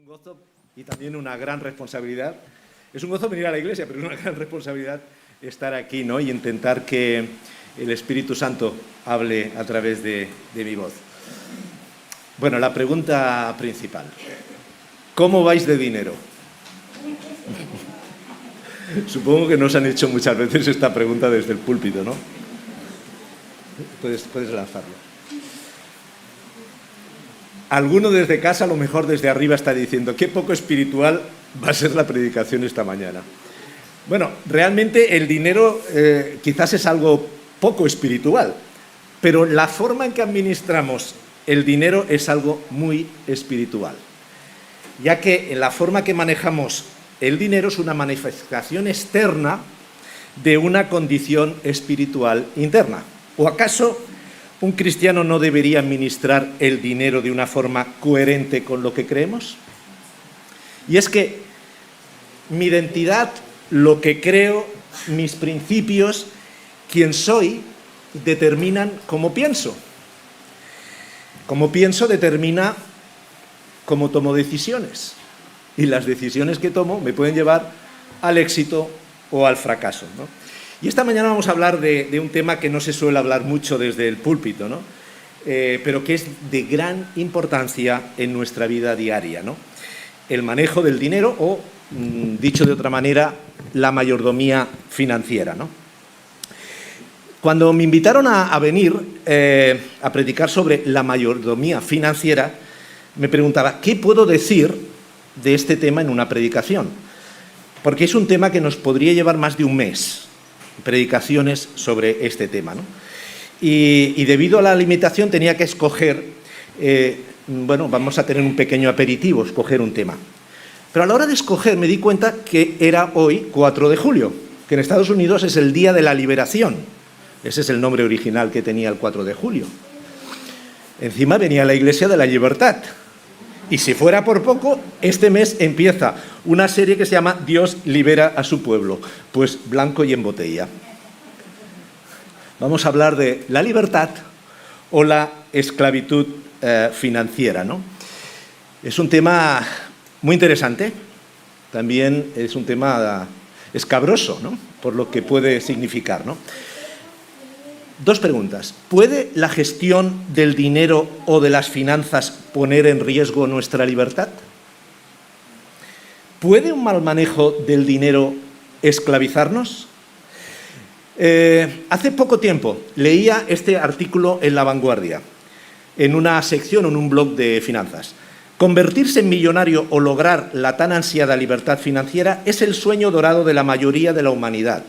un gozo y también una gran responsabilidad. Es un gozo venir a la iglesia, pero es una gran responsabilidad estar aquí, ¿no? Y intentar que el Espíritu Santo hable a través de mi voz. Bueno, la pregunta principal. ¿Cómo vais de dinero? Supongo que nos han hecho muchas veces esta pregunta desde el púlpito, ¿no? Puedes lanzarlo. Alguno desde casa, a lo mejor desde arriba, está diciendo qué poco espiritual va a ser la predicación esta mañana. Bueno, realmente el dinero quizás es algo poco espiritual, pero la forma en que administramos el dinero es algo muy espiritual, ya que la forma que manejamos el dinero es una manifestación externa de una condición espiritual interna. ¿O acaso un cristiano no debería administrar el dinero de una forma coherente con lo que creemos? Y es que mi identidad, lo que creo, mis principios, quién soy, determinan cómo pienso. Cómo pienso determina cómo tomo decisiones. Y las decisiones que tomo me pueden llevar al éxito o al fracaso, ¿no? Y esta mañana vamos a hablar de un tema que no se suele hablar mucho desde el púlpito, ¿no? Pero que es de gran importancia en nuestra vida diaria, ¿no? El manejo del dinero o, dicho de otra manera, la mayordomía financiera, ¿no? Cuando me invitaron a venir a predicar sobre la mayordomía financiera, me preguntaba, ¿qué puedo decir de este tema en una predicación? Porque es un tema que nos podría llevar más de un mes, predicaciones sobre este tema, ¿no? Y debido a la limitación tenía que escoger, bueno, vamos a tener un pequeño aperitivo, escoger un tema. Pero a la hora de escoger me di cuenta que era hoy 4 de julio, que en Estados Unidos es el Día de la Liberación. Ese es el nombre original que tenía el 4 de julio. Encima venía la Iglesia de la Libertad. Y si fuera por poco, este mes empieza una serie que se llama Dios libera a su pueblo, pues blanco y en botella. Vamos a hablar de la libertad o la esclavitud financiera, ¿no? Es un tema muy interesante, también es un tema escabroso, ¿no? Por lo que puede significar, ¿no? 2 preguntas. ¿Puede la gestión del dinero o de las finanzas poner en riesgo nuestra libertad? ¿Puede un mal manejo del dinero esclavizarnos? Hace poco tiempo leía este artículo en La Vanguardia, en una sección, en un blog de finanzas. Convertirse en millonario o lograr la tan ansiada libertad financiera es el sueño dorado de la mayoría de la humanidad.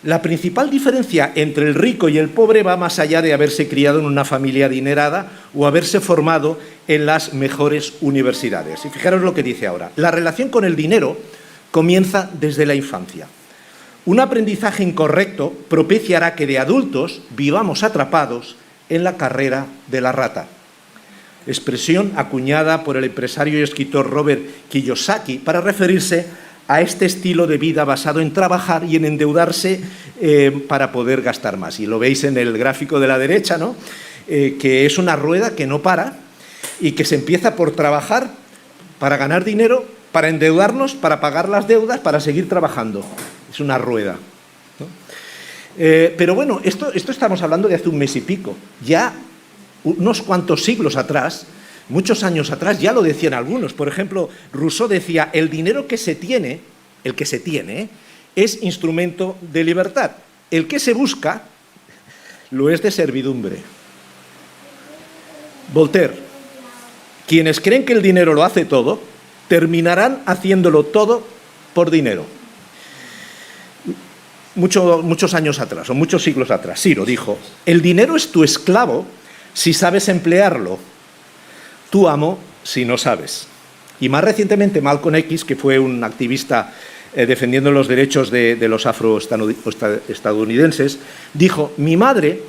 La principal diferencia entre el rico y el pobre va más allá de haberse criado en una familia adinerada o haberse formado en las mejores universidades. Y fijaros lo que dice ahora. La relación con el dinero comienza desde la infancia. Un aprendizaje incorrecto propiciará que de adultos vivamos atrapados en la carrera de la rata. Expresión acuñada por el empresario y escritor Robert Kiyosaki para referirse a este estilo de vida basado en trabajar y en endeudarse para poder gastar más. Y lo veis en el gráfico de la derecha, ¿no? Que es una rueda que no para y que se empieza por trabajar para ganar dinero, para endeudarnos, para pagar las deudas, para seguir trabajando. Es una rueda, ¿no? Pero bueno, esto estamos hablando de hace un mes y pico. Ya unos cuantos siglos atrás, muchos años atrás, ya lo decían algunos. Por ejemplo, Rousseau decía, el dinero que se tiene, el que se tiene, es instrumento de libertad. El que se busca lo es de servidumbre. Voltaire, quienes creen que el dinero lo hace todo, terminarán haciéndolo todo por dinero. Muchos años atrás, o muchos siglos atrás, Ciro dijo, el dinero es tu esclavo si sabes emplearlo, tu amo si no sabes. Y más recientemente Malcolm X, que fue un activista defendiendo los derechos de los afroestadounidenses, dijo, mi madre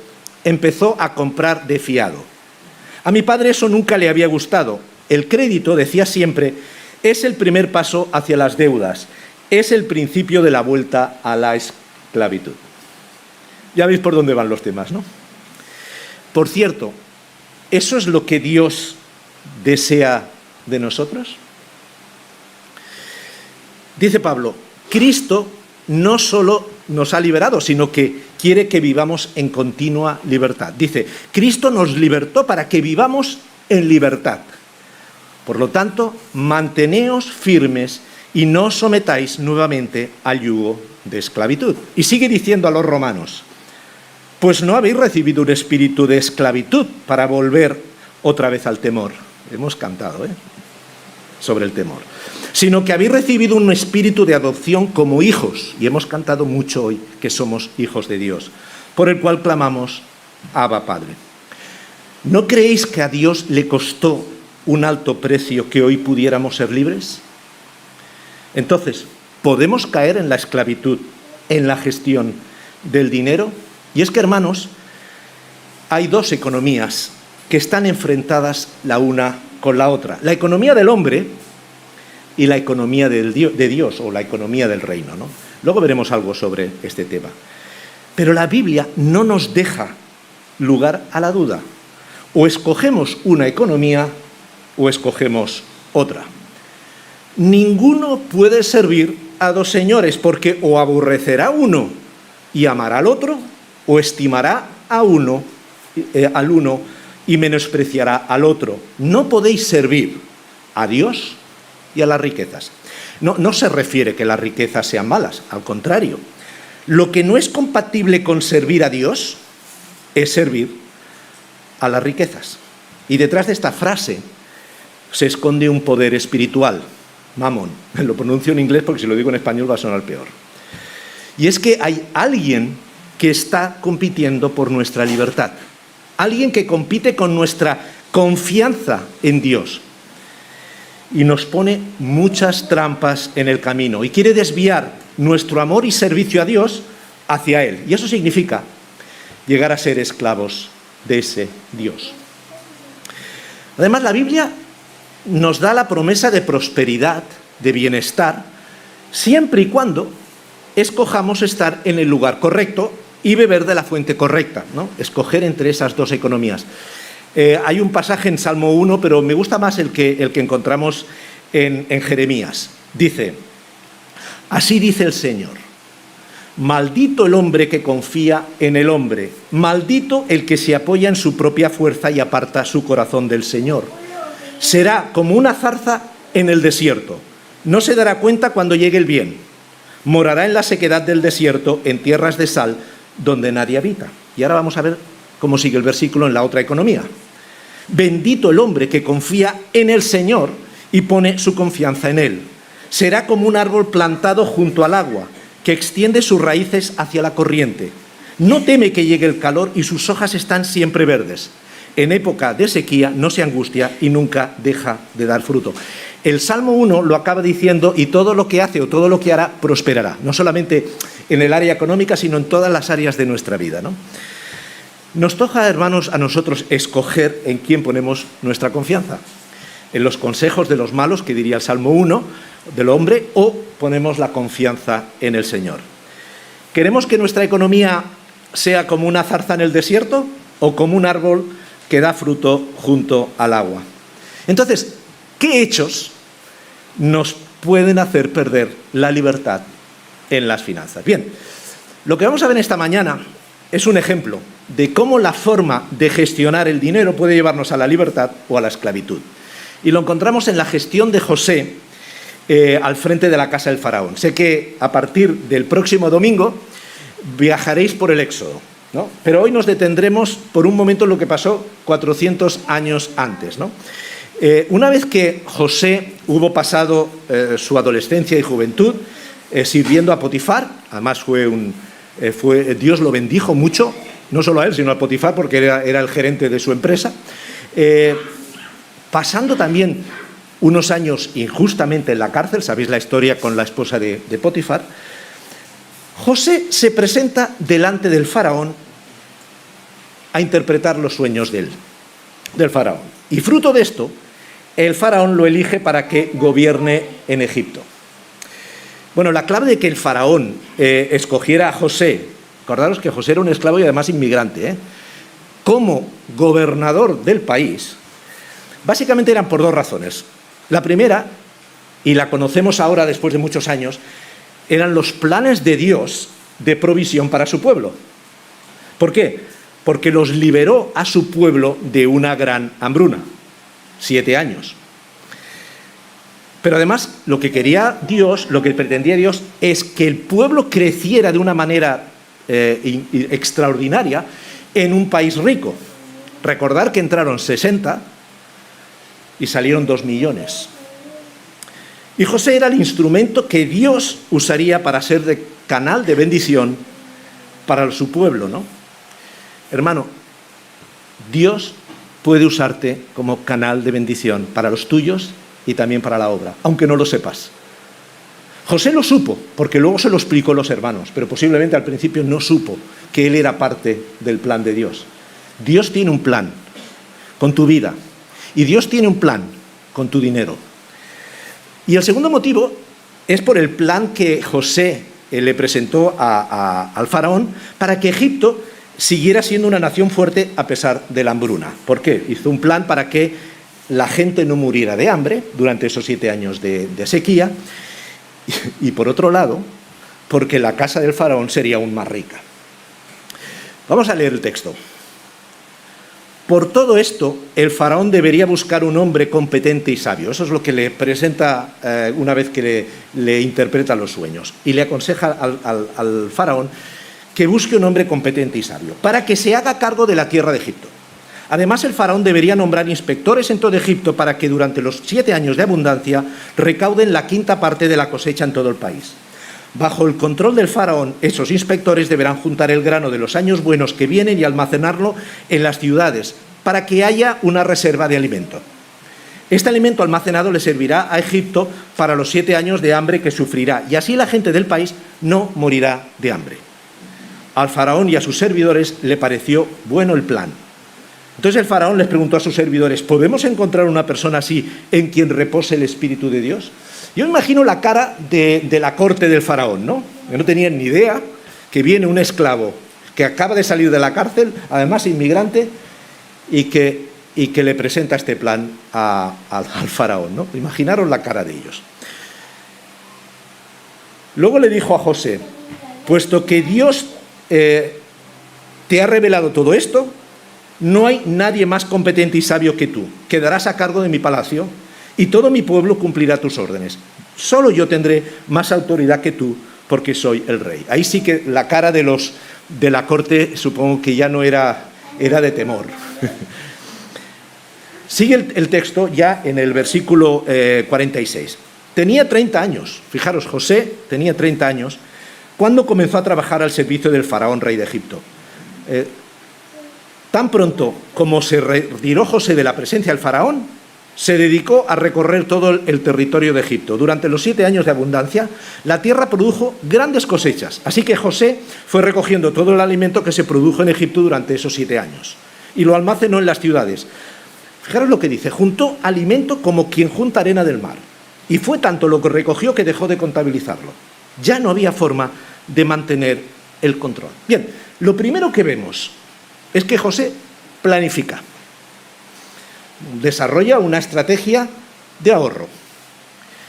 empezó a comprar de fiado. A mi padre eso nunca le había gustado. El crédito, decía siempre, es el primer paso hacia las deudas, es el principio de la vuelta a la esclavitud. Ya veis por dónde van los temas, ¿no? Por cierto, ¿eso es lo que Dios desea de nosotros? Dice Pablo, Cristo no solo nos ha liberado, sino que quiere que vivamos en continua libertad. Dice, Cristo nos libertó para que vivamos en libertad. Por lo tanto, manteneos firmes y no os sometáis nuevamente al yugo de esclavitud. Y sigue diciendo a los romanos, pues no habéis recibido un espíritu de esclavitud para volver otra vez al temor. Hemos cantado, sobre el temor. Sino que habéis recibido un espíritu de adopción como hijos, y hemos cantado mucho hoy que somos hijos de Dios, por el cual clamamos, Abba, Padre. ¿No creéis que a Dios le costó un alto precio que hoy pudiéramos ser libres? Entonces, ¿podemos caer en la esclavitud, en la gestión del dinero? Y es que, hermanos, hay dos economías que están enfrentadas la una con la otra. La economía del hombre y la economía de Dios, o la economía del reino, ¿no? Luego veremos algo sobre este tema. Pero la Biblia no nos deja lugar a la duda. O escogemos una economía o escogemos otra. Ninguno puede servir a dos señores, porque o aborrecerá a uno y amará al otro, o estimará al uno y menospreciará al otro. No podéis servir a Dios y a las riquezas. No se refiere que las riquezas sean malas, al contrario. Lo que no es compatible con servir a Dios es servir a las riquezas. Y detrás de esta frase se esconde un poder espiritual, mamón. Lo pronuncio en inglés porque si lo digo en español va a sonar peor. Y es que hay alguien que está compitiendo por nuestra libertad. Alguien que compite con nuestra confianza en Dios. Y nos pone muchas trampas en el camino y quiere desviar nuestro amor y servicio a Dios hacia Él. Y eso significa llegar a ser esclavos de ese Dios. Además, la Biblia nos da la promesa de prosperidad, de bienestar, siempre y cuando escojamos estar en el lugar correcto y beber de la fuente correcta, ¿no? Escoger entre esas dos economías. Hay un pasaje en Salmo 1, pero me gusta más el que encontramos en Jeremías. Dice, así dice el Señor, maldito el hombre que confía en el hombre, maldito el que se apoya en su propia fuerza y aparta su corazón del Señor. Será como una zarza en el desierto, no se dará cuenta cuando llegue el bien, morará en la sequedad del desierto, en tierras de sal, donde nadie habita. Y ahora vamos a ver cómo sigue el versículo en la otra economía. Bendito el hombre que confía en el Señor y pone su confianza en Él. Será como un árbol plantado junto al agua, que extiende sus raíces hacia la corriente. No teme que llegue el calor y sus hojas están siempre verdes. En época de sequía no se angustia y nunca deja de dar fruto. El Salmo 1 lo acaba diciendo, y todo lo que hace o todo lo que hará prosperará. No solamente en el área económica, sino en todas las áreas de nuestra vida, ¿no? Nos toca, hermanos, a nosotros escoger en quién ponemos nuestra confianza. En los consejos de los malos, que diría el Salmo 1, del hombre, o ponemos la confianza en el Señor. ¿Queremos que nuestra economía sea como una zarza en el desierto o como un árbol que da fruto junto al agua? Entonces, ¿qué hechos nos pueden hacer perder la libertad en las finanzas? Bien, lo que vamos a ver esta mañana es un ejemplo de cómo la forma de gestionar el dinero puede llevarnos a la libertad o a la esclavitud. Y lo encontramos en la gestión de José al frente de la casa del faraón. Sé que a partir del próximo domingo viajaréis por el Éxodo, ¿no? Pero hoy nos detendremos por un momento en lo que pasó 400 años antes, ¿no? Una vez que José hubo pasado su adolescencia y juventud sirviendo a Potifar, además Dios lo bendijo mucho, no solo a él, sino a Potifar, porque era el gerente de su empresa, pasando también unos años injustamente en la cárcel, sabéis la historia con la esposa de Potifar, José se presenta delante del faraón a interpretar los sueños del faraón. Y fruto de esto, el faraón lo elige para que gobierne en Egipto. Bueno, la clave de que el faraón escogiera a José, acordaros que José era un esclavo y además inmigrante, como gobernador del país, básicamente eran por dos razones. La primera y la conocemos ahora después de muchos años, eran los planes de Dios de provisión para su pueblo. ¿Por qué? Porque los liberó a su pueblo de una gran hambruna, 7 años. Pero además, lo que quería Dios, lo que pretendía Dios, es que el pueblo creciera de una manera extraordinaria en un país rico. Recordar que entraron 60 y salieron 2 millones. Y José era el instrumento que Dios usaría para ser de canal de bendición para su pueblo, ¿no? Hermano, Dios puede usarte como canal de bendición para los tuyos y también para la obra, aunque no lo sepas. José lo supo, porque luego se lo explicó a los hermanos, pero posiblemente al principio no supo que él era parte del plan de Dios. Dios tiene un plan con tu vida y Dios tiene un plan con tu dinero. Y el segundo motivo es por el plan que José le presentó al faraón para que Egipto siguiera siendo una nación fuerte a pesar de la hambruna. ¿Por qué? Hizo un plan para que la gente no muriera de hambre durante esos 7 años de sequía y por otro lado, porque la casa del faraón sería aún más rica. Vamos a leer el texto. Por todo esto, el faraón debería buscar un hombre competente y sabio. Eso es lo que le presenta una vez que le interpreta los sueños. Y le aconseja al faraón que busque un hombre competente y sabio, para que se haga cargo de la tierra de Egipto. Además, el faraón debería nombrar inspectores en todo Egipto para que durante los 7 años de abundancia recauden la 5ª parte de la cosecha en todo el país. Bajo el control del faraón, esos inspectores deberán juntar el grano de los años buenos que vienen y almacenarlo en las ciudades para que haya una reserva de alimento. Este alimento almacenado le servirá a Egipto para los 7 años de hambre que sufrirá y así la gente del país no morirá de hambre. Al faraón y a sus servidores le pareció bueno el plan. Entonces el faraón les preguntó a sus servidores: ¿podemos encontrar una persona así en quien repose el Espíritu de Dios? Yo imagino la cara de la corte del faraón, ¿no? Que no tenían ni idea que viene un esclavo que acaba de salir de la cárcel, además inmigrante, y que le presenta este plan al faraón, ¿no? Imaginaron la cara de ellos. Luego le dijo a José: puesto que Dios te ha revelado todo esto, no hay nadie más competente y sabio que tú. Quedarás a cargo de mi palacio y todo mi pueblo cumplirá tus órdenes. Solo yo tendré más autoridad que tú, porque soy el rey. Ahí sí que la cara de la corte supongo que ya no era de temor. Sigue el texto ya en el versículo 46. Tenía 30 años, fijaros, José tenía 30 años, cuando comenzó a trabajar al servicio del faraón, rey de Egipto. Tan pronto como se retiró José de la presencia del faraón, se dedicó a recorrer todo el territorio de Egipto. Durante los 7 años de abundancia, la tierra produjo grandes cosechas. Así que José fue recogiendo todo el alimento que se produjo en Egipto durante esos 7 años y lo almacenó en las ciudades. Fijaros lo que dice: juntó alimento como quien junta arena del mar. Y fue tanto lo que recogió que dejó de contabilizarlo. Ya no había forma de mantener el control. Bien, lo primero que vemos es que José planifica, desarrolla una estrategia de ahorro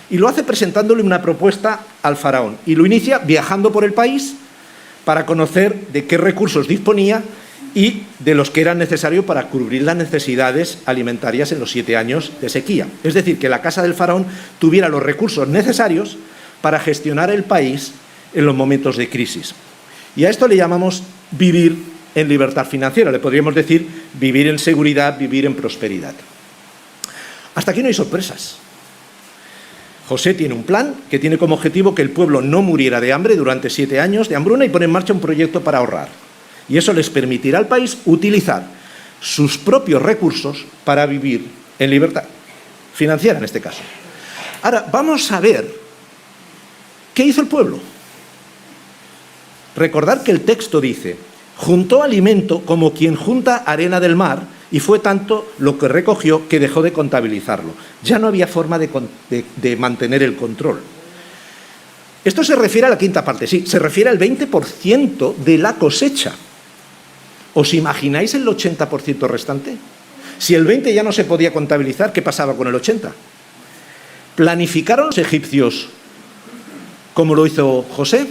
y lo hace presentándole una propuesta al faraón y lo inicia viajando por el país para conocer de qué recursos disponía y de los que eran necesarios para cubrir las necesidades alimentarias en los 7 años de sequía. Es decir, que la casa del faraón tuviera los recursos necesarios para gestionar el país en los momentos de crisis. Y a esto le llamamos vivir en libertad financiera. Le podríamos decir vivir en seguridad, vivir en prosperidad. Hasta aquí no hay sorpresas. José tiene un plan que tiene como objetivo que el pueblo no muriera de hambre durante 7 años de hambruna y pone en marcha un proyecto para ahorrar. Y eso les permitirá al país utilizar sus propios recursos para vivir en libertad financiera, en este caso. Ahora, vamos a ver qué hizo el pueblo. Recordad que el texto dice: juntó alimento como quien junta arena del mar, y fue tanto lo que recogió que dejó de contabilizarlo. Ya no había forma de mantener el control. Esto se refiere a la 5ª parte, sí, se refiere al 20% de la cosecha. ¿Os imagináis el 80% restante? Si el 20 ya no se podía contabilizar, ¿qué pasaba con el 80? ¿Planificaron los egipcios como lo hizo José?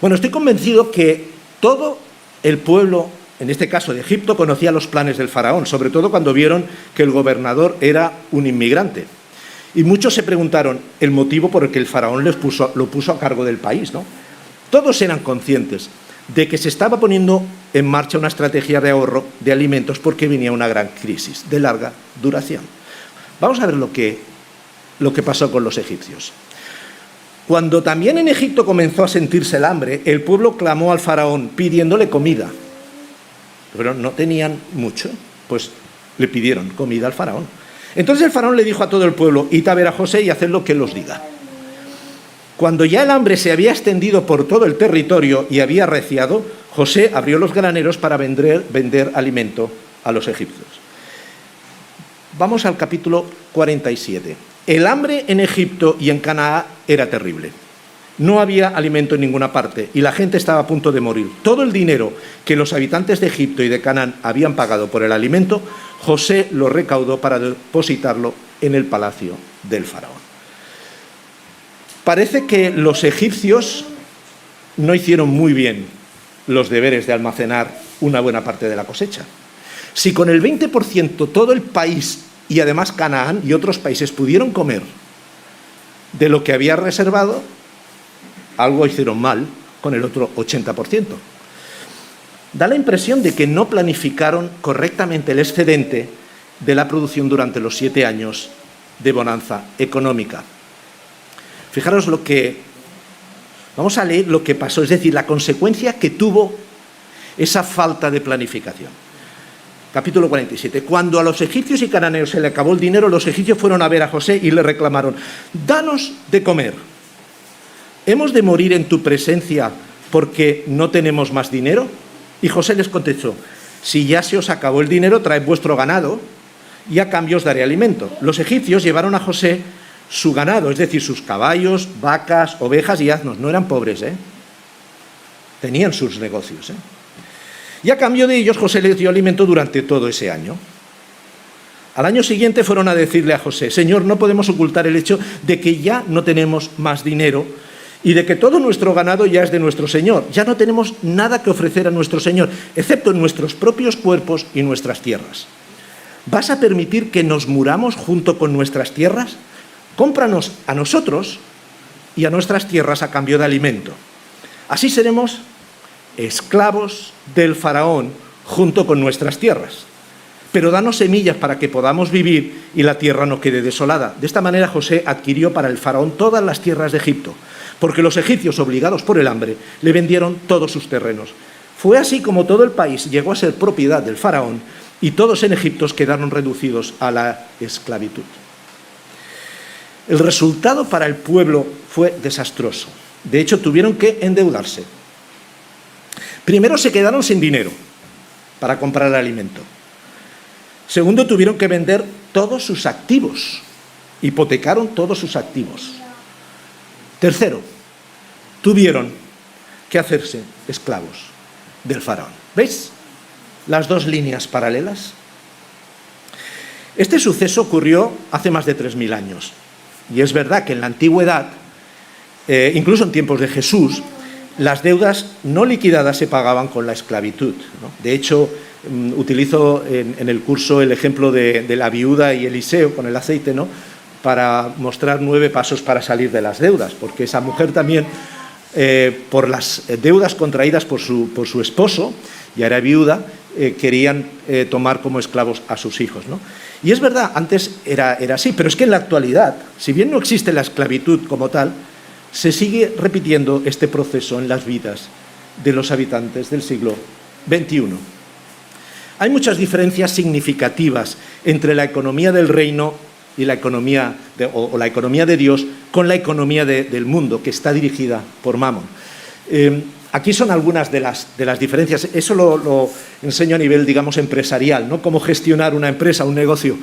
Bueno, estoy convencido que todo el pueblo, en este caso de Egipto, conocía los planes del faraón, sobre todo cuando vieron que el gobernador era un inmigrante. Y muchos se preguntaron el motivo por el que el faraón lo puso a cargo del país, ¿no? Todos eran conscientes de que se estaba poniendo en marcha una estrategia de ahorro de alimentos porque venía una gran crisis de larga duración. Vamos a ver lo que pasó con los egipcios. Cuando también en Egipto comenzó a sentirse el hambre, el pueblo clamó al faraón pidiéndole comida. Pero no tenían mucho, pues le pidieron comida al faraón. Entonces el faraón le dijo a todo el pueblo: id a ver a José y haced lo que él os diga. Cuando ya el hambre se había extendido por todo el territorio y había arreciado, José abrió los graneros para vender alimento a los egipcios. Vamos al capítulo 47. El hambre en Egipto y en Canaán era terrible. No había alimento en ninguna parte y la gente estaba a punto de morir. Todo el dinero que los habitantes de Egipto y de Canaán habían pagado por el alimento, José lo recaudó para depositarlo en el palacio del faraón. Parece que los egipcios no hicieron muy bien los deberes de almacenar una buena parte de la cosecha. Si con el 20% todo el país y además Canaán y otros países pudieron comer de lo que había reservado, algo hicieron mal con el otro 80%. Da la impresión de que no planificaron correctamente el excedente de la producción durante los 7 años de bonanza económica. Fijaros vamos a leer lo que pasó, es decir, la consecuencia que tuvo esa falta de planificación. Capítulo 47. Cuando a los egipcios y cananeos se le acabó el dinero, los egipcios fueron a ver a José y le reclamaron: danos de comer. ¿Hemos de morir en tu presencia porque no tenemos más dinero? Y José les contestó: si ya se os acabó el dinero, traed vuestro ganado y a cambio os daré alimento. Los egipcios llevaron a José su ganado, es decir, sus caballos, vacas, ovejas y asnos. No eran pobres, tenían sus negocios. Y a cambio de ellos José les dio alimento durante todo ese año. Al año siguiente fueron a decirle a José: Señor, no podemos ocultar el hecho de que ya no tenemos más dinero y de que todo nuestro ganado ya es de nuestro Señor. Ya no tenemos nada que ofrecer a nuestro Señor, excepto nuestros propios cuerpos y nuestras tierras. ¿Vas a permitir que nos muramos junto con nuestras tierras? Cómpranos a nosotros y a nuestras tierras a cambio de alimento. Así seremos esclavos del faraón junto con nuestras tierras. Pero danos semillas para que podamos vivir y la tierra no quede desolada. De esta manera José adquirió para el faraón todas las tierras de Egipto, porque los egipcios, obligados por el hambre, le vendieron todos sus terrenos. Fue así como todo el país llegó a ser propiedad del faraón y todos en Egipto quedaron reducidos a la esclavitud. El resultado para el pueblo fue desastroso. De hecho, tuvieron que endeudarse. Primero, se quedaron sin dinero para comprar alimento. Segundo, tuvieron que vender todos sus activos. Hipotecaron todos sus activos. Tercero, tuvieron que hacerse esclavos del faraón. ¿Veis las dos líneas paralelas? Este suceso ocurrió hace más de 3.000 años. Y es verdad que en la antigüedad, incluso en tiempos de Jesús, las deudas no liquidadas se pagaban con la esclavitud, ¿no? De hecho, utilizo en el curso el ejemplo de la viuda y Eliseo con el aceite, ¿no?, para mostrar 9 pasos para salir de las deudas, porque esa mujer también, por las deudas contraídas por su esposo, ya era viuda, querían tomar como esclavos a sus hijos, ¿no? Y es verdad, antes era así, pero es que en la actualidad, si bien no existe la esclavitud como tal, se sigue repitiendo este proceso en las vidas de los habitantes del siglo XXI. Hay muchas diferencias significativas entre la economía del reino y la economía la economía de Dios con la economía del mundo, que está dirigida por Mamón. Aquí son algunas de las diferencias. Eso lo enseño a nivel, digamos, empresarial, ¿no? Cómo gestionar una empresa, un negocio,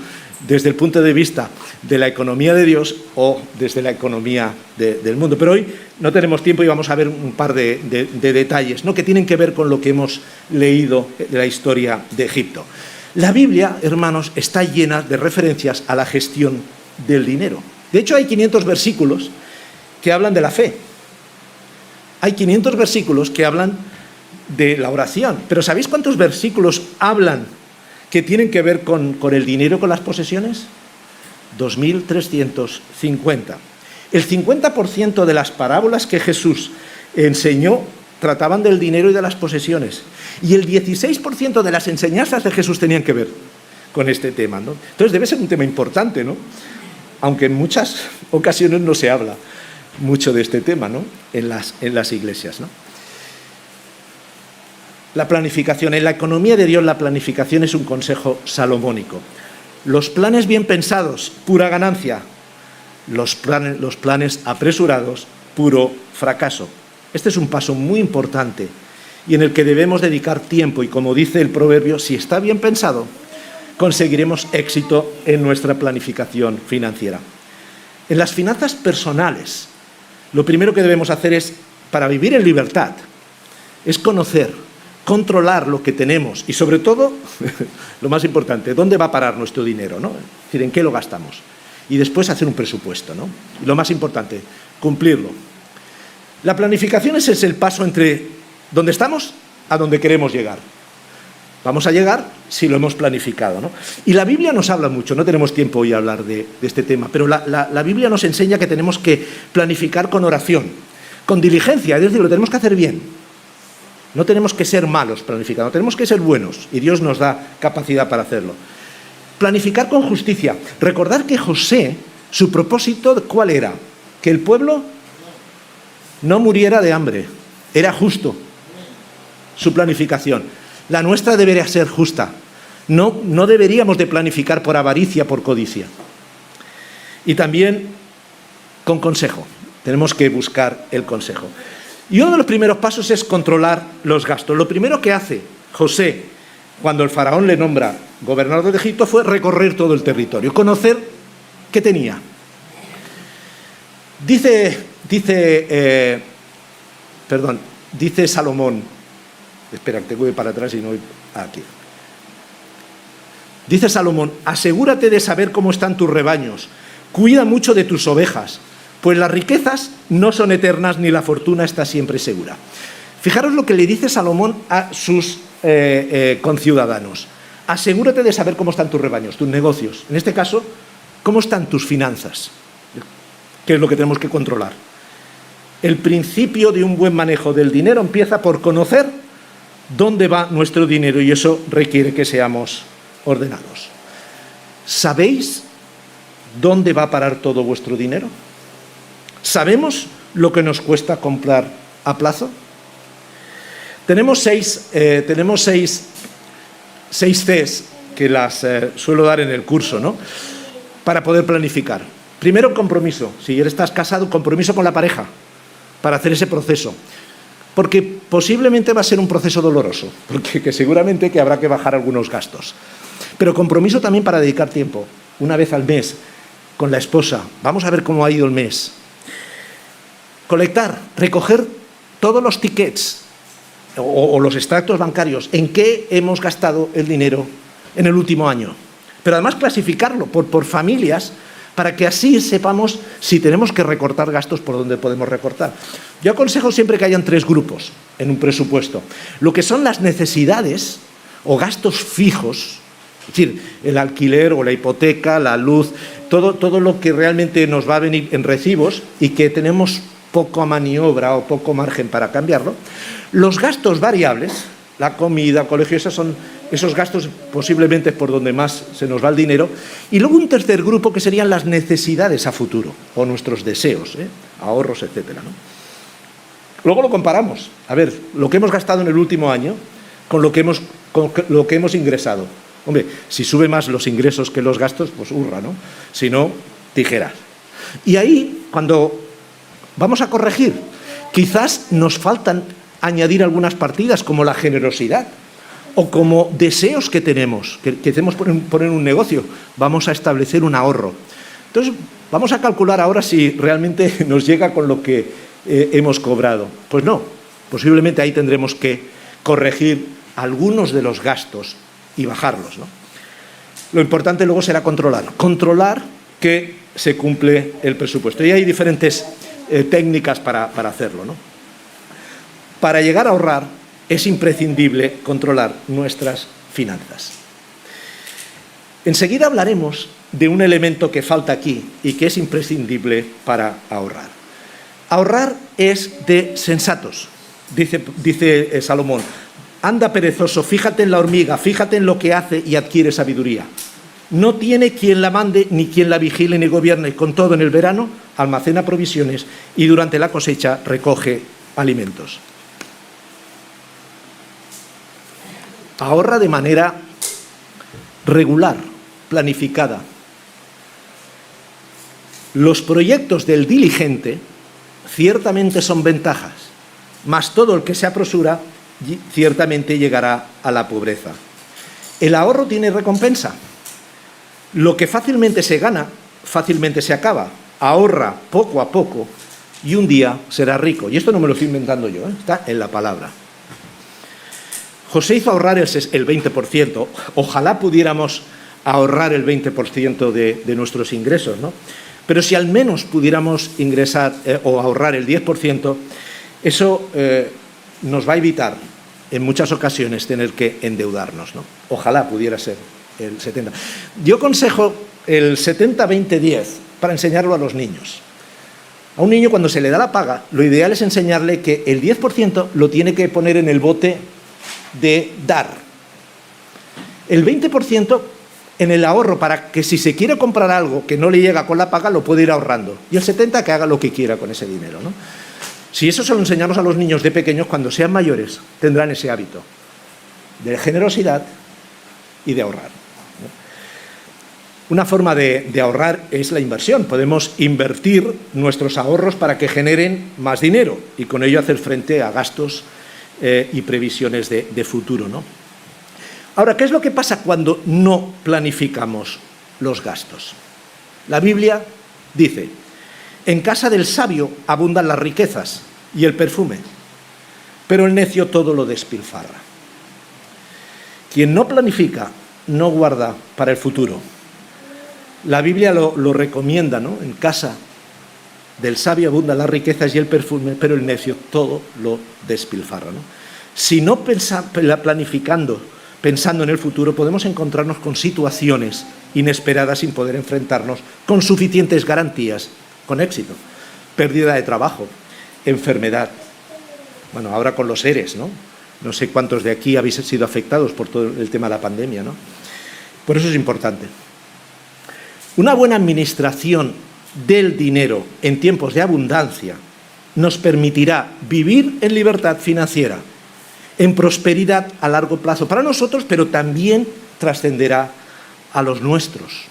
desde el punto de vista de la economía de Dios o desde la economía del mundo. Pero hoy no tenemos tiempo y vamos a ver un par de detalles, ¿no?, que tienen que ver con lo que hemos leído de la historia de Egipto. La Biblia, hermanos, está llena de referencias a la gestión del dinero. De hecho, hay 500 versículos que hablan de la fe. Hay 500 versículos que hablan de la oración. Pero ¿sabéis cuántos versículos hablan que tienen que ver con el dinero, con las posesiones? 2.350. El 50% de las parábolas que Jesús enseñó trataban del dinero y de las posesiones. Y el 16% de las enseñanzas de Jesús tenían que ver con este tema, ¿no? Entonces debe ser un tema importante, ¿no? Aunque en muchas ocasiones no se habla mucho de este tema, ¿no? En las iglesias, ¿no? La planificación. En la economía de Dios, la planificación es un consejo salomónico. Los planes bien pensados, pura ganancia. Los planes apresurados, puro fracaso. Este es un paso muy importante y en el que debemos dedicar tiempo. Y como dice el proverbio, si está bien pensado, conseguiremos éxito en nuestra planificación financiera. En las finanzas personales, lo primero que debemos hacer es, para vivir en libertad, es conocer, controlar lo que tenemos y sobre todo, lo más importante, dónde va a parar nuestro dinero, ¿no? Es decir, en qué lo gastamos. Y después hacer un presupuesto, ¿no? Y lo más importante, cumplirlo. La planificación es el paso entre donde estamos a donde queremos llegar. Vamos a llegar si lo hemos planificado, ¿no? Y la Biblia nos habla mucho, no tenemos tiempo hoy a hablar de este tema, pero la Biblia nos enseña que tenemos que planificar con oración, con diligencia, es decir, lo tenemos que hacer bien. No tenemos que ser malos planificando, tenemos que ser buenos y Dios nos da capacidad para hacerlo. Planificar con justicia. Recordar que José, su propósito, ¿cuál era? Que el pueblo no muriera de hambre. Era justo su planificación. La nuestra debería ser justa. No deberíamos de planificar por avaricia, por codicia. Y también con consejo. Tenemos que buscar el consejo. Y uno de los primeros pasos es controlar los gastos. Lo primero que hace José cuando el faraón le nombra gobernador de Egipto fue recorrer todo el territorio, conocer qué tenía. Dice Salomón, espera, que te voy para atrás y no voy aquí. Dice Salomón, asegúrate de saber cómo están tus rebaños, cuida mucho de tus ovejas, pues las riquezas no son eternas ni la fortuna está siempre segura. Fijaros lo que le dice Salomón a sus conciudadanos. Asegúrate de saber cómo están tus rebaños, tus negocios. En este caso, cómo están tus finanzas, que es lo que tenemos que controlar. El principio de un buen manejo del dinero empieza por conocer dónde va nuestro dinero y eso requiere que seamos ordenados. ¿Sabéis dónde va a parar todo vuestro dinero? ¿Sabemos lo que nos cuesta comprar a plazo? Tenemos seis Cs que las suelo dar en el curso, ¿no? Para poder planificar. Primero, compromiso. Si estás casado, compromiso con la pareja para hacer ese proceso. Porque posiblemente va a ser un proceso doloroso, porque seguramente que habrá que bajar algunos gastos. Pero compromiso también para dedicar tiempo, una vez al mes, con la esposa. Vamos a ver cómo ha ido el mes. Colectar, recoger todos los tickets o los extractos bancarios, en qué hemos gastado el dinero en el último año. Pero además clasificarlo por familias para que así sepamos si tenemos que recortar gastos por donde podemos recortar. Yo aconsejo siempre que hayan 3 grupos en un presupuesto. Lo que son las necesidades o gastos fijos, es decir, el alquiler o la hipoteca, la luz, todo lo que realmente nos va a venir en recibos y que tenemos poca maniobra o poco margen para cambiarlo. Los gastos variables, la comida, colegio, esos gastos posiblemente por donde más se nos va el dinero. Y luego un tercer grupo que serían las necesidades a futuro o nuestros deseos, ahorros, etcétera, ¿no? Luego lo comparamos. A ver, lo que hemos gastado en el último año con lo que hemos ingresado. Hombre, si sube más los ingresos que los gastos, pues hurra, ¿no? Si no, tijeras. Y ahí, cuando vamos a corregir, quizás nos faltan añadir algunas partidas como la generosidad o como deseos que tenemos, que queremos poner un negocio, vamos a establecer un ahorro. Entonces, vamos a calcular ahora si realmente nos llega con lo que hemos cobrado. Pues no, posiblemente ahí tendremos que corregir algunos de los gastos y bajarlos, ¿no? Lo importante luego será controlar que se cumple el presupuesto. Y hay diferentes técnicas para hacerlo, ¿no? Para llegar a ahorrar es imprescindible controlar nuestras finanzas. Enseguida hablaremos de un elemento que falta aquí y que es imprescindible para ahorrar. Ahorrar es de sensatos, dice Salomón. Anda perezoso, fíjate en la hormiga, fíjate en lo que hace y adquiere sabiduría. No tiene quien la mande, ni quien la vigile ni gobierne. Con todo, en el verano almacena provisiones y durante la cosecha recoge alimentos. Ahorra de manera regular, planificada. Los proyectos del diligente ciertamente son ventajas, mas todo el que se apresura ciertamente llegará a la pobreza. El ahorro tiene recompensa. Lo que fácilmente se gana, fácilmente se acaba. Ahorra poco a poco y un día será rico. Y esto no me lo estoy inventando yo, está en la palabra. José hizo ahorrar el 20%. Ojalá pudiéramos ahorrar el 20% de nuestros ingresos, ¿no? Pero si al menos pudiéramos ingresar o ahorrar el 10%, eso nos va a evitar en muchas ocasiones tener que endeudarnos, ¿no? Ojalá pudiera ser el 70%. Yo aconsejo el 70-20-10 para enseñarlo a los niños. A un niño, cuando se le da la paga, lo ideal es enseñarle que el 10% lo tiene que poner en el bote de dar. El 20% en el ahorro, para que si se quiere comprar algo que no le llega con la paga, lo puede ir ahorrando. Y el 70% que haga lo que quiera con ese dinero, ¿no? Si eso se lo enseñamos a los niños de pequeños, cuando sean mayores tendrán ese hábito de generosidad y de ahorrar. Una forma de ahorrar es la inversión. Podemos invertir nuestros ahorros para que generen más dinero y con ello hacer frente a gastos y previsiones de futuro, ¿no? Ahora, ¿qué es lo que pasa cuando no planificamos los gastos? La Biblia dice: en casa del sabio abundan las riquezas y el perfume, pero el necio todo lo despilfarra. Quien no planifica no guarda para el futuro. La Biblia lo recomienda, ¿no? En casa del sabio abundan las riquezas y el perfume, pero el necio todo lo despilfarra, ¿no? Si no planificando, pensando en el futuro, podemos encontrarnos con situaciones inesperadas sin poder enfrentarnos con suficientes garantías, con éxito. Pérdida de trabajo, enfermedad. Bueno, ahora con los ERES, ¿no? No sé cuántos de aquí habéis sido afectados por todo el tema de la pandemia, ¿no? Por eso es importante. Una buena administración del dinero en tiempos de abundancia nos permitirá vivir en libertad financiera, en prosperidad a largo plazo para nosotros, pero también trascenderá a los nuestros.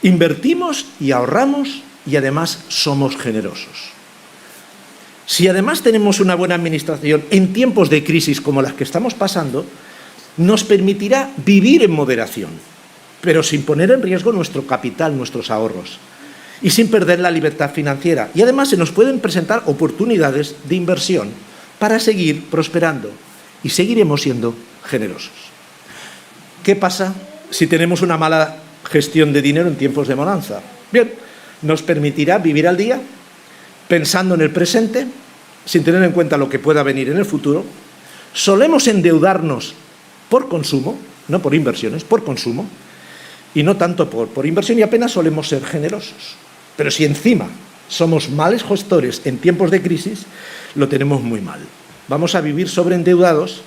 Invertimos y ahorramos y además somos generosos. Si además tenemos una buena administración en tiempos de crisis como las que estamos pasando, nos permitirá vivir en moderación, pero sin poner en riesgo nuestro capital, nuestros ahorros, y sin perder la libertad financiera. Y además se nos pueden presentar oportunidades de inversión para seguir prosperando y seguiremos siendo generosos. ¿Qué pasa si tenemos una mala gestión de dinero en tiempos de bonanza? Bien, nos permitirá vivir al día, pensando en el presente, sin tener en cuenta lo que pueda venir en el futuro. Solemos endeudarnos por consumo, no por inversiones, por consumo, y no tanto por inversión, y apenas solemos ser generosos. Pero si encima somos malos gestores en tiempos de crisis, lo tenemos muy mal. Vamos a vivir sobreendeudados,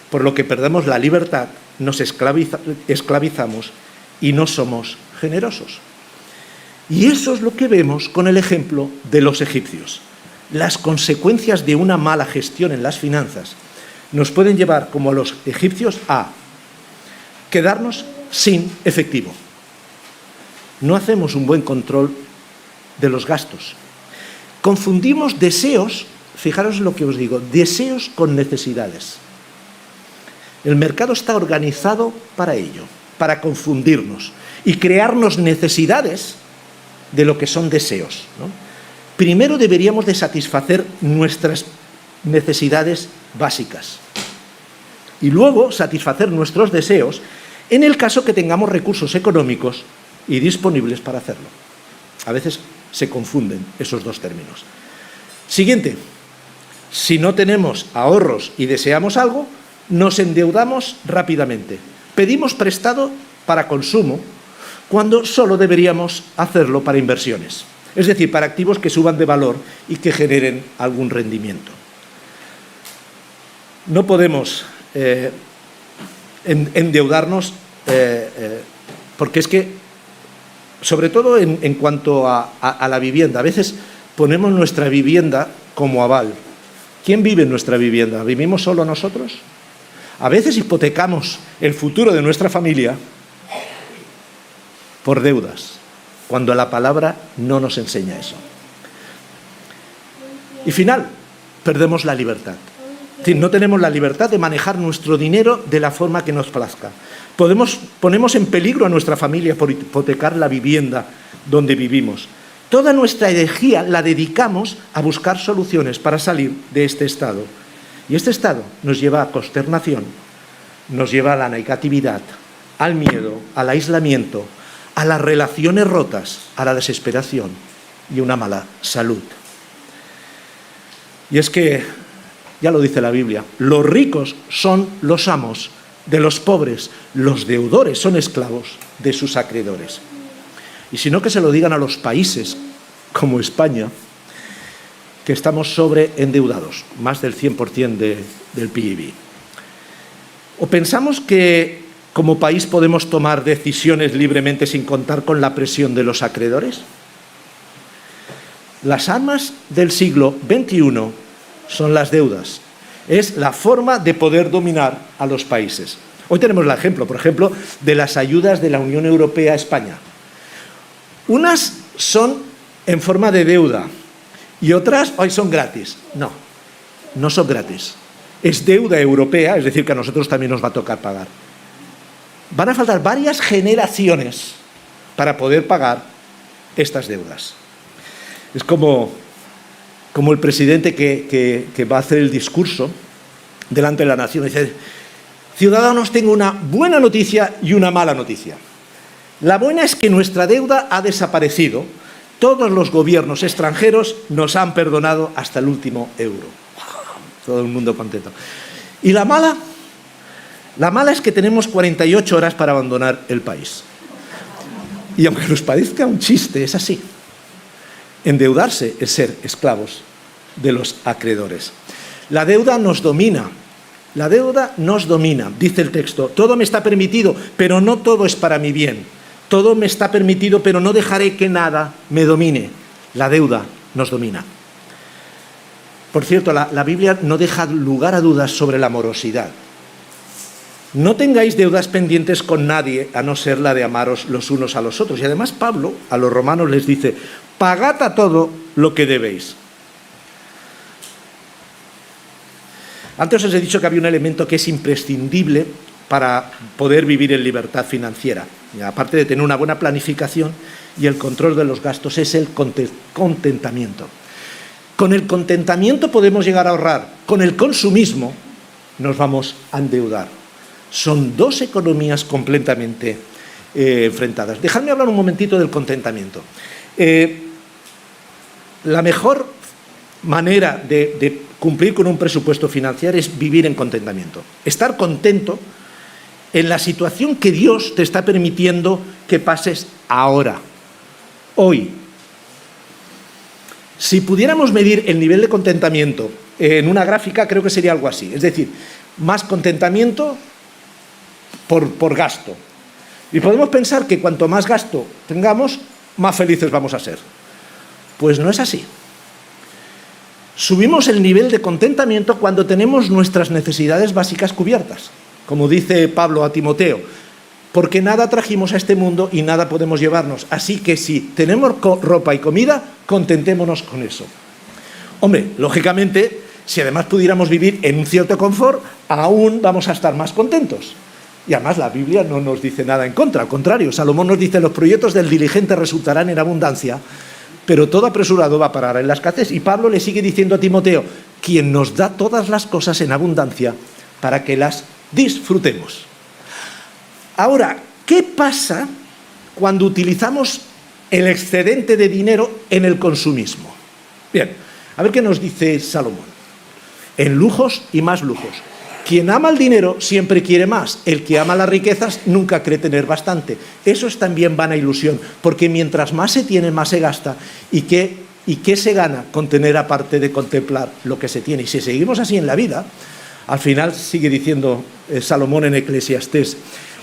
por lo que perdemos la libertad, nos esclavizamos y no somos generosos. Y eso es lo que vemos con el ejemplo de los egipcios. Las consecuencias de una mala gestión en las finanzas nos pueden llevar, como a los egipcios, a quedarnos sin efectivo. No hacemos un buen control de los gastos. Confundimos deseos, fijaros lo que os digo, deseos con necesidades. El mercado está organizado para ello, para confundirnos y crearnos necesidades de lo que son deseos, ¿no? Primero deberíamos de satisfacer nuestras necesidades básicas y luego satisfacer nuestros deseos en el caso que tengamos recursos económicos y disponibles para hacerlo. A veces se confunden esos dos términos. Siguiente, si no tenemos ahorros y deseamos algo, nos endeudamos rápidamente. Pedimos prestado para consumo cuando solo deberíamos hacerlo para inversiones, es decir, para activos que suban de valor y que generen algún rendimiento. No podemos endeudarnos porque es que, sobre todo en cuanto a la vivienda, a veces ponemos nuestra vivienda como aval. ¿Quién vive en nuestra vivienda? ¿Vivimos solo nosotros? A veces hipotecamos el futuro de nuestra familia por deudas, cuando la palabra no nos enseña eso. Y final, perdemos la libertad. Es decir, no tenemos la libertad de manejar nuestro dinero de la forma que nos plazca. Ponemos en peligro a nuestra familia por hipotecar la vivienda donde vivimos. Toda nuestra energía la dedicamos a buscar soluciones para salir de este estado. Y este estado nos lleva a consternación, nos lleva a la negatividad, al miedo, al aislamiento, a las relaciones rotas, a la desesperación y una mala salud. Y es que, ya lo dice la Biblia, los ricos son los amos de los pobres, los deudores son esclavos de sus acreedores. Y si no, que se lo digan a los países como España, que estamos sobreendeudados, más del 100% del PIB. ¿O pensamos que como país podemos tomar decisiones libremente sin contar con la presión de los acreedores? Las armas del siglo XXI son las deudas. Es la forma de poder dominar a los países. Hoy tenemos el ejemplo, por ejemplo, de las ayudas de la Unión Europea a España. Unas son en forma de deuda y otras hoy son gratis. No, no son gratis. Es deuda europea, es decir, que a nosotros también nos va a tocar pagar. Van a faltar varias generaciones para poder pagar estas deudas. Es como el presidente que va a hacer el discurso delante de la nación. Dice: ciudadanos, tengo una buena noticia y una mala noticia. La buena es que nuestra deuda ha desaparecido. Todos los gobiernos extranjeros nos han perdonado hasta el último euro. Todo el mundo contento. ¿Y la mala? La mala es que tenemos 48 horas para abandonar el país. Y aunque nos parezca un chiste, es así. Endeudarse es ser esclavos de los acreedores. La deuda nos domina. La deuda nos domina, dice el texto. Todo me está permitido, pero no todo es para mi bien. Todo me está permitido, pero no dejaré que nada me domine. La deuda nos domina. Por cierto, la Biblia no deja lugar a dudas sobre la morosidad. No tengáis deudas pendientes con nadie, a no ser la de amaros los unos a los otros. Y además Pablo a los romanos les dice: pagad a todo lo que debéis. Antes os he dicho que había un elemento que es imprescindible para poder vivir en libertad financiera. Y aparte de tener una buena planificación y el control de los gastos, es el contentamiento. Con el contentamiento podemos llegar a ahorrar. Con el consumismo nos vamos a endeudar. Son dos economías completamente enfrentadas. Dejadme hablar un momentito del contentamiento. La mejor manera de cumplir con un presupuesto financiero es vivir en contentamiento. Estar contento en la situación que Dios te está permitiendo que pases ahora, hoy. Si pudiéramos medir el nivel de contentamiento en una gráfica, creo que sería algo así. Es decir, más contentamiento por gasto. Y podemos pensar que cuanto más gasto tengamos, más felices vamos a ser. Pues no es así. Subimos el nivel de contentamiento cuando tenemos nuestras necesidades básicas cubiertas. Como dice Pablo a Timoteo: porque nada trajimos a este mundo y nada podemos llevarnos. Así que si tenemos ropa y comida, contentémonos con eso. Hombre, lógicamente, si además pudiéramos vivir en un cierto confort, aún vamos a estar más contentos. Y además la Biblia no nos dice nada en contra, al contrario. Salomón nos dice: los proyectos del diligente resultarán en abundancia, pero todo apresurado va a parar en la escasez. Y Pablo le sigue diciendo a Timoteo: quien nos da todas las cosas en abundancia para que las disfrutemos. Ahora, ¿qué pasa cuando utilizamos el excedente de dinero en el consumismo. Bien, a ver qué nos dice Salomón. En lujos y más lujos. Quien ama el dinero siempre quiere más. El que ama las riquezas nunca cree tener bastante. Eso es también vana ilusión, porque mientras más se tiene, más se gasta. ¿Y qué se gana con tener aparte de contemplar lo que se tiene? Y si seguimos así en la vida, al final sigue diciendo Salomón en Eclesiastés,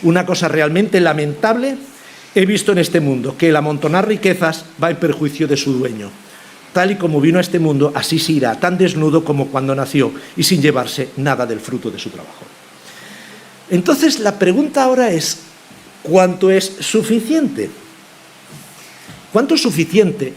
una cosa realmente lamentable he visto en este mundo, que el amontonar riquezas va en perjuicio de su dueño. Tal y como vino a este mundo, así se irá, tan desnudo como cuando nació y sin llevarse nada del fruto de su trabajo. Entonces, la pregunta ahora es, ¿cuánto es suficiente? ¿Cuánto es suficiente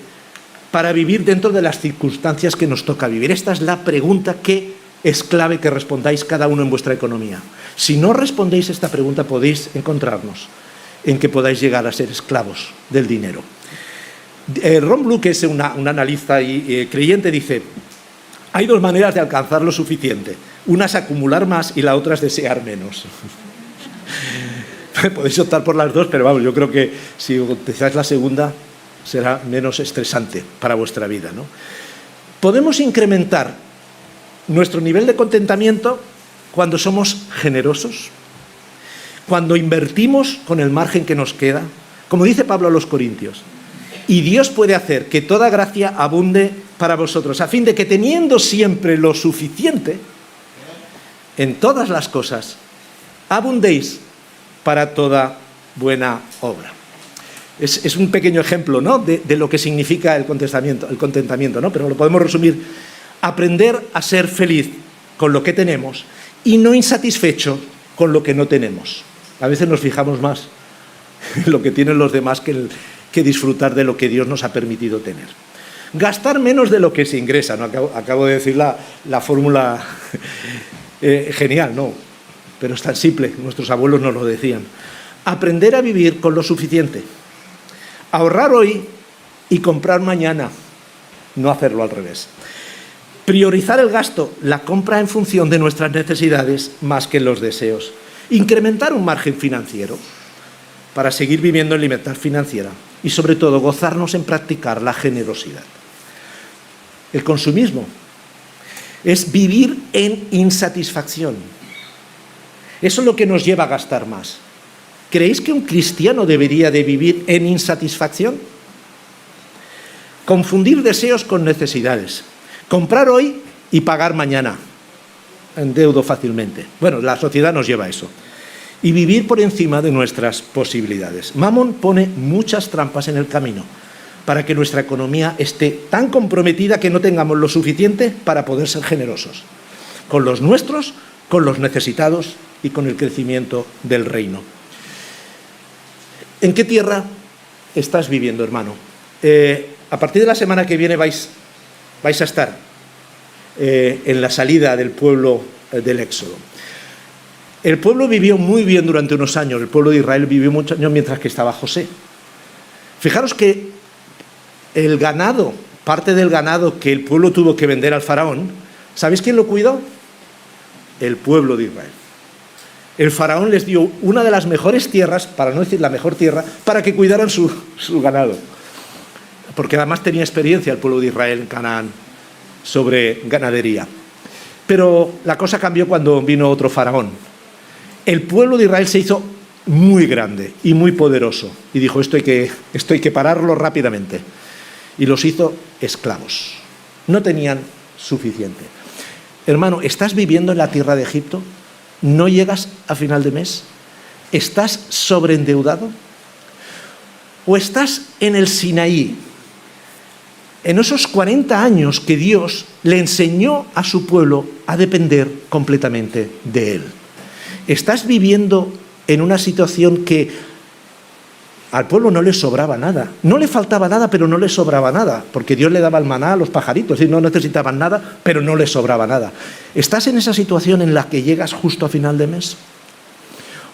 para vivir dentro de las circunstancias que nos toca vivir? Esta es la pregunta que es clave que respondáis cada uno en vuestra economía. Si no respondéis esta pregunta, podéis encontrarnos en que podáis llegar a ser esclavos del dinero. Ron Blue, que es un analista y creyente, dice: hay dos maneras de alcanzar lo suficiente. Una es acumular más y la otra es desear menos. Podéis optar por las dos, pero vamos, yo creo que si utilizáis la segunda será menos estresante para vuestra vida, ¿no? Podemos incrementar nuestro nivel de contentamiento cuando somos generosos, cuando invertimos con el margen que nos queda, como dice Pablo a los Corintios. Y Dios puede hacer que toda gracia abunde para vosotros, a fin de que teniendo siempre lo suficiente, en todas las cosas, abundéis para toda buena obra. Es un pequeño ejemplo, ¿no?, de lo que significa el contentamiento, ¿no? Pero lo podemos resumir: aprender a ser feliz con lo que tenemos y no insatisfecho con lo que no tenemos. A veces nos fijamos más en lo que tienen los demás que disfrutar de lo que Dios nos ha permitido tener. Gastar menos de lo que se ingresa, ¿no? Acabo de decir la fórmula genial, ¿no? Pero es tan simple, nuestros abuelos nos lo decían. Aprender a vivir con lo suficiente. Ahorrar hoy y comprar mañana, no hacerlo al revés. Priorizar el gasto, la compra en función de nuestras necesidades más que los deseos. Incrementar un margen financiero para seguir viviendo en libertad financiera y, sobre todo, gozarnos en practicar la generosidad. El consumismo es vivir en insatisfacción. Eso es lo que nos lleva a gastar más. ¿Creéis que un cristiano debería de vivir en insatisfacción? Confundir deseos con necesidades. Comprar hoy y pagar mañana. Endeudo fácilmente. Bueno, la sociedad nos lleva a eso. Y vivir por encima de nuestras posibilidades. Mamón pone muchas trampas en el camino para que nuestra economía esté tan comprometida que no tengamos lo suficiente para poder ser generosos. Con los nuestros, con los necesitados y con el crecimiento del reino. ¿En qué tierra estás viviendo, hermano? A partir de la semana que viene vais a estar en la salida del pueblo del Éxodo. El pueblo vivió muy bien durante unos años, el pueblo de Israel vivió muchos años mientras que estaba José. Fijaros que el ganado, parte del ganado que el pueblo tuvo que vender al faraón, ¿sabéis quién lo cuidó? El pueblo de Israel. El faraón les dio una de las mejores tierras, para no decir la mejor tierra, para que cuidaran su ganado. Porque además tenía experiencia el pueblo de Israel en Canaán sobre ganadería. Pero la cosa cambió cuando vino otro faraón. El pueblo de Israel se hizo muy grande y muy poderoso. Y dijo, esto hay que pararlo rápidamente. Y los hizo esclavos. No tenían suficiente. Hermano, ¿estás viviendo en la tierra de Egipto? ¿No llegas a final de mes? ¿Estás sobreendeudado? ¿O estás en el Sinaí? En esos 40 años que Dios le enseñó a su pueblo a depender completamente de Él. ¿Estás viviendo en una situación que al pueblo no le sobraba nada? No le faltaba nada, pero no le sobraba nada, porque Dios le daba el maná a los pajaritos, y no necesitaban nada, pero no les sobraba nada. ¿Estás en esa situación en la que llegas justo a final de mes?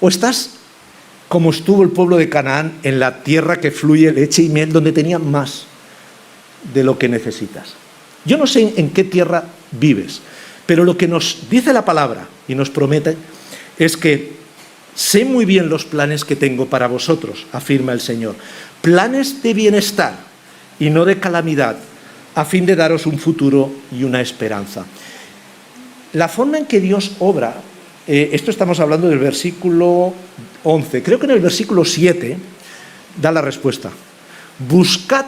¿O estás como estuvo el pueblo de Canaán en la tierra que fluye leche y miel, donde tenían más de lo que necesitas? Yo no sé en qué tierra vives, pero lo que nos dice la palabra y nos promete es que Sé muy bien los planes que tengo para vosotros, afirma el Señor. Planes de bienestar y no de calamidad, a fin de daros un futuro y una esperanza. La forma en que Dios obra, esto estamos hablando del versículo 11, creo que en el versículo 7 da la respuesta. Buscad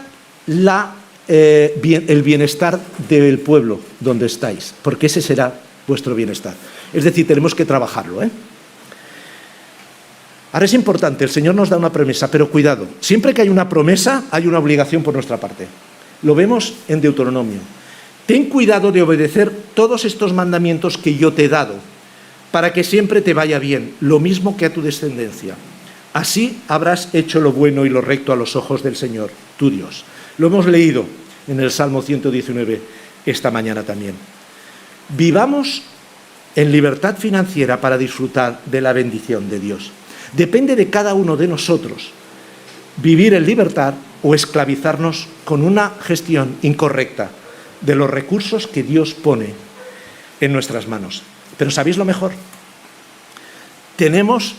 el bienestar del pueblo donde estáis, porque ese será vuestro bienestar. Es decir, tenemos que trabajarlo, Ahora es importante, el Señor nos da una promesa, pero cuidado, siempre que hay una promesa, hay una obligación por nuestra parte. Lo vemos en Deuteronomio. Ten cuidado de obedecer todos estos mandamientos que yo te he dado, para que siempre te vaya bien, lo mismo que a tu descendencia. Así habrás hecho lo bueno y lo recto a los ojos del Señor, tu Dios. Lo hemos leído en el Salmo 119 esta mañana también. Vivamos en libertad financiera para disfrutar de la bendición de Dios. Depende de cada uno de nosotros vivir en libertad o esclavizarnos con una gestión incorrecta de los recursos que Dios pone en nuestras manos. Pero ¿sabéis lo mejor? Tenemos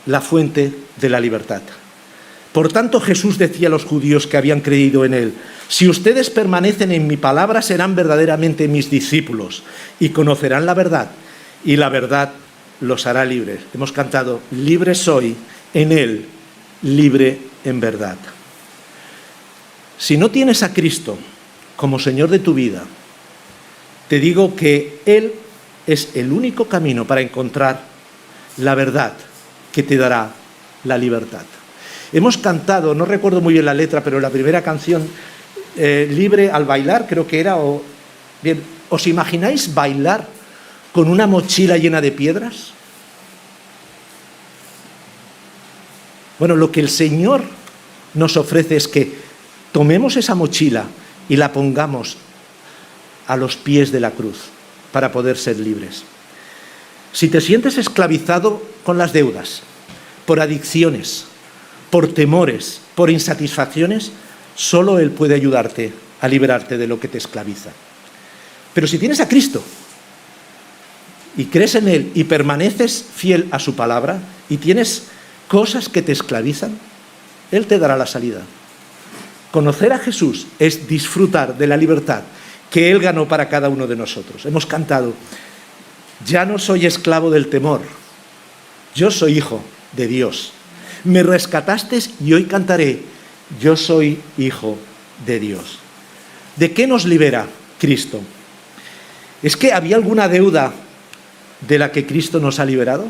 la fuente de la libertad. Por tanto, Jesús decía a los judíos que habían creído en él: si ustedes permanecen en mi palabra, serán verdaderamente mis discípulos y conocerán la verdad, y la verdad los hará libres. Hemos cantado: libre soy en él, libre en verdad. Si no tienes a Cristo como Señor de tu vida, te digo que Él es el único camino para encontrar la verdad que te dará la libertad. Hemos cantado, no recuerdo muy bien la letra, pero la primera canción, libre al bailar, creo que era. Bien, ¿os imagináis bailar con una mochila llena de piedras? Bueno, lo que el Señor nos ofrece es que tomemos esa mochila y la pongamos a los pies de la cruz para poder ser libres. Si te sientes esclavizado con las deudas, por adicciones, por temores, por insatisfacciones, solo Él puede ayudarte a liberarte de lo que te esclaviza. Pero si tienes a Cristo y crees en Él y permaneces fiel a su palabra y tienes cosas que te esclavizan, Él te dará la salida. Conocer a Jesús es disfrutar de la libertad que Él ganó para cada uno de nosotros. Hemos cantado: ya no soy esclavo del temor, yo soy hijo de Dios. Me rescataste y hoy cantaré: yo soy hijo de Dios. ¿De qué nos libera Cristo? ¿Es que había alguna deuda de la que Cristo nos ha liberado?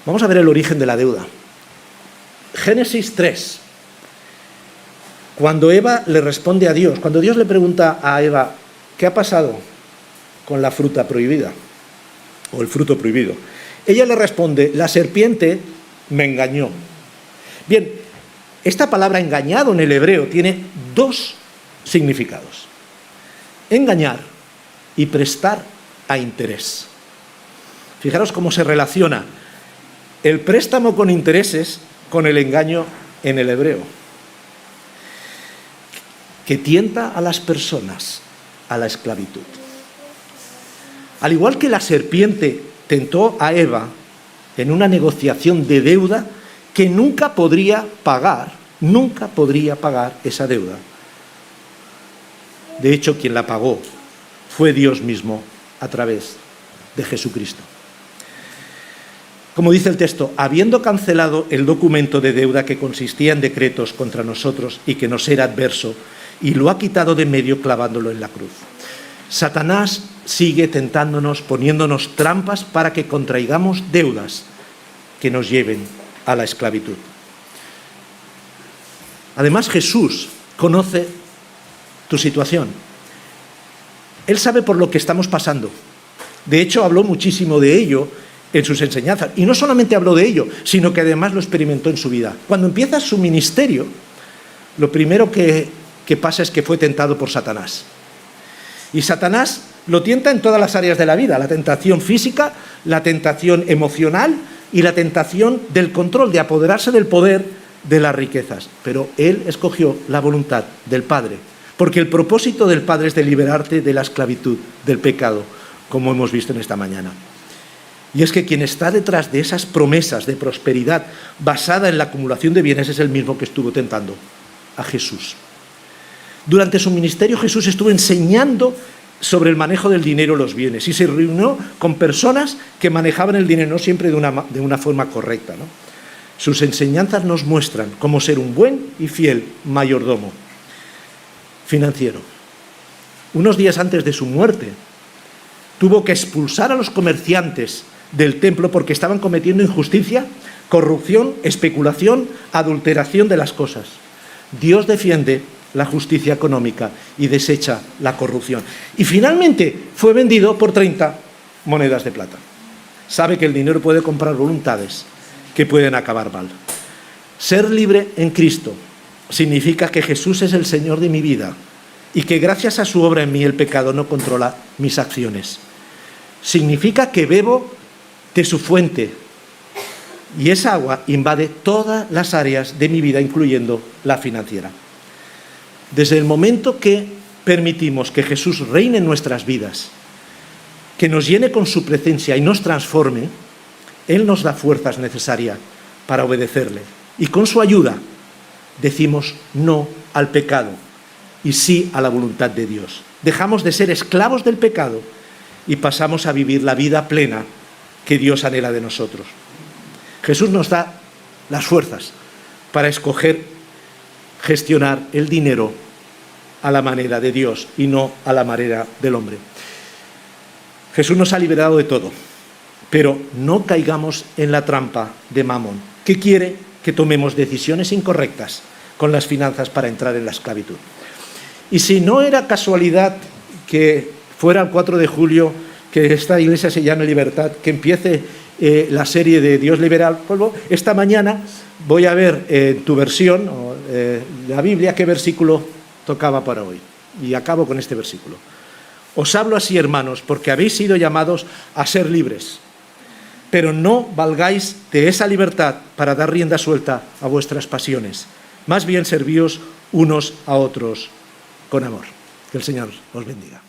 Vamos a ver el origen de la deuda. Génesis 3. Cuando Eva le responde a Dios, cuando Dios le pregunta a Eva: ¿qué ha pasado con la fruta prohibida? O el fruto prohibido. Ella le responde: la serpiente me engañó. Bien, esta palabra engañado en el hebreo tiene dos significados: engañar y prestar a interés. Fijaros cómo se relaciona el préstamo con intereses con el engaño en el hebreo, que tienta a las personas a la esclavitud. Al igual que la serpiente tentó a Eva en una negociación de deuda que nunca podría pagar esa deuda. De hecho, quien la pagó fue Dios mismo a través de Jesucristo. Como dice el texto, habiendo cancelado el documento de deuda que consistía en decretos contra nosotros y que nos era adverso, y lo ha quitado de medio clavándolo en la cruz. Satanás sigue tentándonos, poniéndonos trampas para que contraigamos deudas que nos lleven a la esclavitud. Además, Jesús conoce tu situación. Él sabe por lo que estamos pasando. De hecho, habló muchísimo de ello en sus enseñanzas. Y no solamente habló de ello, sino que además lo experimentó en su vida. Cuando empieza su ministerio, lo primero que pasa es que fue tentado por Satanás. Y Satanás lo tienta en todas las áreas de la vida: la tentación física, la tentación emocional y la tentación del control, de apoderarse del poder de las riquezas. Pero él escogió la voluntad del Padre, porque el propósito del Padre es de liberarte de la esclavitud, del pecado, como hemos visto en esta mañana. Y es que quien está detrás de esas promesas de prosperidad basada en la acumulación de bienes es el mismo que estuvo tentando a Jesús. Durante su ministerio Jesús estuvo enseñando sobre el manejo del dinero y los bienes y se reunió con personas que manejaban el dinero no siempre de una forma correcta, ¿no? Sus enseñanzas nos muestran cómo ser un buen y fiel mayordomo financiero. Unos días antes de su muerte, tuvo que expulsar a los comerciantes del templo porque estaban cometiendo injusticia, corrupción, especulación, adulteración de las cosas. Dios defiende la justicia económica y desecha la corrupción. Y finalmente fue vendido por 30 monedas de plata. Sabe que el dinero puede comprar voluntades que pueden acabar mal. Ser libre en Cristo significa que Jesús es el Señor de mi vida y que gracias a su obra en mí el pecado no controla mis acciones. Significa que bebo de su fuente y esa agua invade todas las áreas de mi vida, incluyendo la financiera. Desde el momento que permitimos que Jesús reine en nuestras vidas, que nos llene con su presencia y nos transforme, Él nos da fuerzas necesarias para obedecerle. Y con su ayuda decimos no al pecado y sí a la voluntad de Dios. Dejamos de ser esclavos del pecado y pasamos a vivir la vida plena que Dios anhela de nosotros. Jesús nos da las fuerzas para escoger gestionar el dinero a la manera de Dios y no a la manera del hombre. Jesús nos ha liberado de todo, pero no caigamos en la trampa de Mamón, que quiere que tomemos decisiones incorrectas con las finanzas para entrar en la esclavitud. Y si no era casualidad que fuera el 4 de julio, que esta iglesia se llame Libertad, que empiece la serie de Dios libera al pueblo, esta mañana voy a ver en tu versión, la Biblia, qué versículo tocaba para hoy. Y acabo con este versículo. Os hablo así, hermanos, porque habéis sido llamados a ser libres, pero no valgáis de esa libertad para dar rienda suelta a vuestras pasiones. Más bien servíos unos a otros con amor. Que el Señor os bendiga.